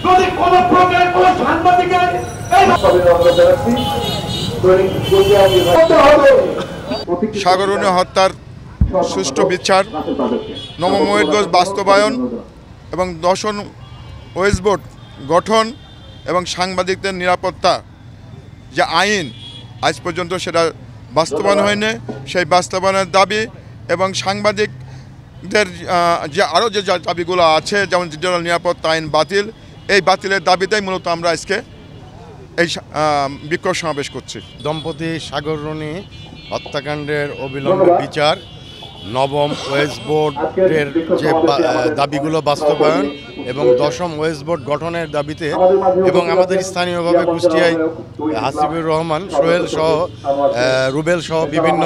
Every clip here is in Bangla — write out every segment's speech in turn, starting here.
যদি কোনো প্রকার কোনো সাংবাদিকের সাগররুনি হত্যার সুষ্ঠু বিচার, নবম ওয়েটগঞ্জ বাস্তবায়ন এবং 10 ওয়েস বোর্ড গঠন এবং সাংবাদিকদের নিরাপত্তা যে আইন আজ পর্যন্ত সেটা বাস্তবায়ন হয়নি, সেই বাস্তবায়নের দাবি এবং সাংবাদিকদের যে আরও যে দাবিগুলো আছে, যেমন ডিজিটাল নিরাপত্তা আইন বাতিল, এই বাতিলের দাবিতেই মূলত আমরা আজকে এই বিক্ষোভ সমাবেশ করছি। দম্পতি সাগররুনি হত্যাকাণ্ডের অবিলম্বে বিচার, নবম ওয়েস বোর্ডের যে দাবিগুলো বাস্তবায়ন এবং 10ম ওয়েস বোর্ড গঠনের দাবিতে এবং আমাদের স্থানীয়ভাবে কুষ্টিয়ায় হাসিবুর রহমান, সোহেল সহ রুবেল সহ বিভিন্ন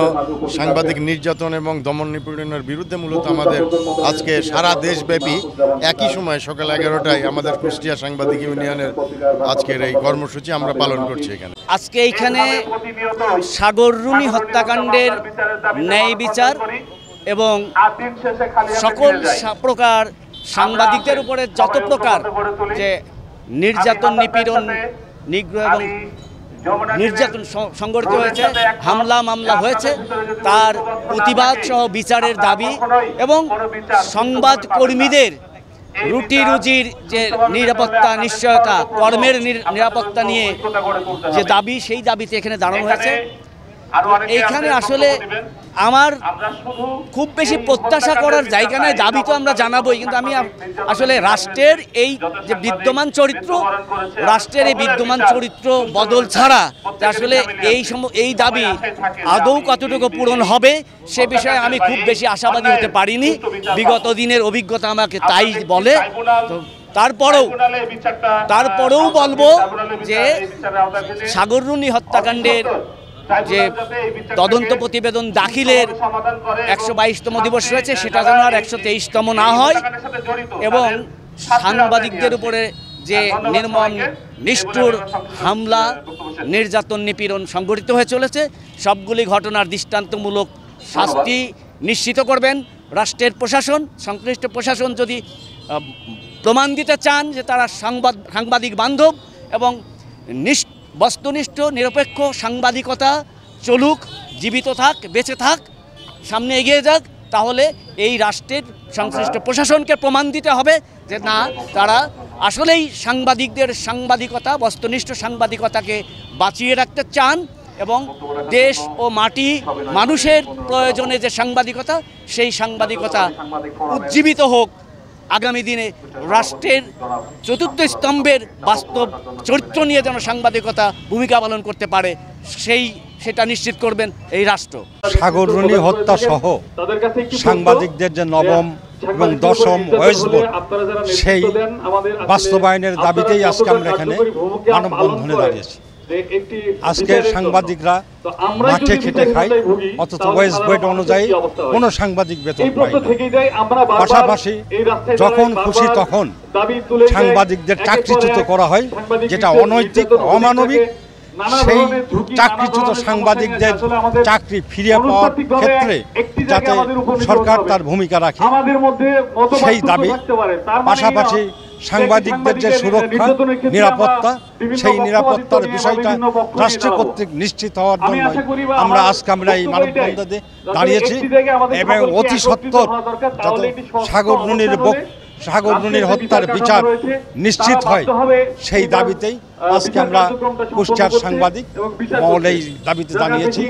সাংবাদিক নির্যাতন এবং দমন নিপীড়নের বিরুদ্ধে মূলত আমাদের আজকে সারা দেশব্যাপী একই সময় সকাল 11টায় আমাদের কুষ্টিয়া সাংবাদিক ইউনিয়নের আজকের এই কর্মসূচি আমরা পালন করছি। আজকে এইখানে সাগররুনি হত্যাকাণ্ডের ন্যায় বিচার এবং সকল প্রকার সাংবাদিকদের উপরে যত প্রকার যে নির্যাতন, নিপীড়ন, নিগ্রহ এবং নির্যাতন সংঘটিত হয়েছে, হামলা মামলা হয়েছে, তার প্রতিবাদ সহ বিচারের দাবি এবং সংবাদ কর্মীদের রুটি রুজির যে নিরাপত্তা নিশ্চয়তা, কর্মের নিরাপত্তা নিয়ে যে দাবি, সেই দাবিতে এখানে দাঁড়ানো হয়েছে। এইখানে আসলে আমার খুব বেশি প্রত্যাশা করার জায়গা নয়, দাবি তো আমরা জানাবোই, কিন্তু আমি আসলে রাষ্ট্রের এই যে বিদ্যমান চরিত্র, রাষ্ট্রের এই বিদ্যমান চরিত্র বদল ছাড়া আসলে এই দাবি আদৌ কতটুকু পূরণ হবে সে বিষয়ে আমি খুব বেশি আশাবাদী হতে পারিনি। বিগত দিনের অভিজ্ঞতা আমাকে তাই বলে। তো তারপরেও বলবো যে সাগররুনি হত্যাকাণ্ডের যে তদন্ত প্রতিবেদন দাখিলের 122তম দিবস রয়েছে, সেটা যেন আর 123তম না হয় এবং সাংবাদিকদের উপরে যে নির্মম নিষ্ঠুর হামলা, নির্যাতন, নিপীড়ন সংঘটিত হয়ে চলেছে, সবগুলি ঘটনার দৃষ্টান্তমূলক শাস্তি নিশ্চিত করবেন রাষ্ট্রের প্রশাসন। সংশ্লিষ্ট প্রশাসন যদি প্রমাণ দিতে চান যে তারা সাংবাদিক বান্ধব এবং বস্তুনিষ্ঠ নিরপেক্ষ সাংবাদিকতা চলুক, জীবিত থাক, বেঁচে থাক, সামনে এগিয়ে যাক, তাহলে এই রাষ্ট্রের সংশ্লিষ্ট প্রশাসনকে প্রমাণ দিতে হবে যে না, তারা আসলেই সাংবাদিকদের সাংবাদিকতা, বস্তুনিষ্ঠ সাংবাদিকতাকে বাঁচিয়ে রাখতে চান এবং দেশ ও মাটি মানুষের প্রয়োজনে যে সাংবাদিকতা, সেই সাংবাদিকতা উজ্জীবিত হোক। আগামী দিনে রাষ্ট্রের চতুর্থ স্তম্ভের বাস্তব চরিত্র নিয়ে যেন সাংবাদিকতা ভূমিকা পালন করতে পারে, সেটা নিশ্চিত করবেন এই রাষ্ট্র। সাগররুনি হত্যা সহ সাংবাদিকদের যে নবম এবং 10ম ওয়েস বোর্ড, সেই বাস্তবায়নের দাবিতেই আজকে আমরা এখানে মানববন্ধনে দাঁড়িয়েছি। আজকে সাংবাদিকরা মাঠে খেটে খায়, অথচ ওয়েস বোর্ড অনুযায়ী কোনো সাংবাদিক বেতন পায় না। পাশাপাশি যখন খুশি তখন সাংবাদিকদের চাকরিচ্যুত করা হয়, যেটা অনৈতিক, অমানবিক। সেই চাকরিচ্যুত সাংবাদিকদের চাকরি ফিরিয়ে পাওয়ার ক্ষেত্রে যাতে সরকার তার ভূমিকা রাখে, সেই দাবি। পাশাপাশি সাংবাদিকদের যে সুরক্ষা, নিরাপত্তা, সেই নিরাপত্তার বিষয়টা রাষ্ট্র কর্তৃক নিশ্চিত হওয়ার জন্য আমরা এই মানববন্ধনে দাঁড়িয়েছি এবং অতি সত্বর যাতে সাগররুনির হত্যার বিচার নিশ্চিত হয়, সেই দাবিতেই আজকে আমরা কুষ্টিয়ার সাংবাদিক মহল এই দাবিতে জানিয়েছি।